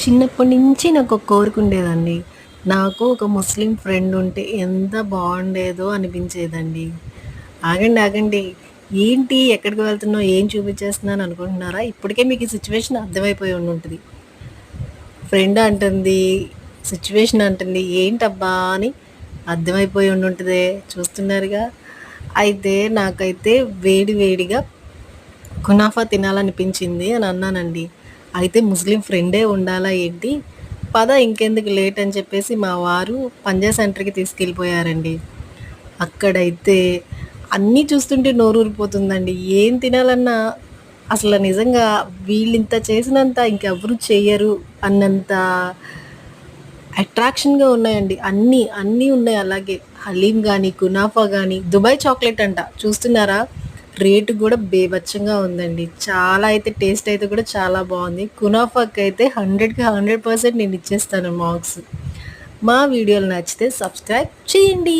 చిన్నప్పటి నుంచి నాకొక కోరికుండేదండి. నాకు ఒక ముస్లిం ఫ్రెండ్ ఉంటే ఎంత బావుండేదో అనిపించేదండి. ఆగండి, ఆగండి. ఏంటి ఎక్కడికి వెళ్తున్నావు? ఏం చూపించేస్తున్నాను అనుకుంటున్నారా? ఇప్పటికే మీకు ఈ సిట్యుయేషన్ అర్థమైపోయి ఉండుంటది. ఫ్రెండ్ అంటుంది, సిట్యుయేషన్ అంటుంది. ఏంటబ్బా! అని అర్థమైపోయి ఉండుంటదే. చూస్తున్నారుగా. అయితే నాకైతే వేడి వేడిగా కునాఫా తినాలనిపించింది అని అన్నానండి. అయితే ముస్లిం ఫ్రెండే ఉండాలా ఏంటి? పద ఇంకెందుకు లేట్ అని చెప్పేసి మా వారు పంజా సెంటర్‌కి తీసుకెళ్ళిపోయారండి. అక్కడైతే అన్నీ చూస్తుంటే నోరూరిపోతుందండి. ఏం తినాలన్నా అసలు నిజంగా వీళ్ళింత చేసినంత ఇంకెవ్వరు చెయ్యరు అన్నంత అట్రాక్షన్‌గా ఉన్నాయండి. అన్నీ ఉన్నాయి అలాగే. హలీం గాని, కునాఫా గాని, దుబాయ్ చాక్లెట్ అంట. చూస్తున్నారా? రేటు గూడా బీభత్సంగా ఉందండి. చాలా అయితే టేస్ట్ అయితే కూడా చాలా బావుంది. కునాఫాకైతే 100కి 100% నేనిచ్చేస్తాను మార్క్స్. మా వీడియోలు నచ్చితే సబ్స్క్రైబ్ చేయండి.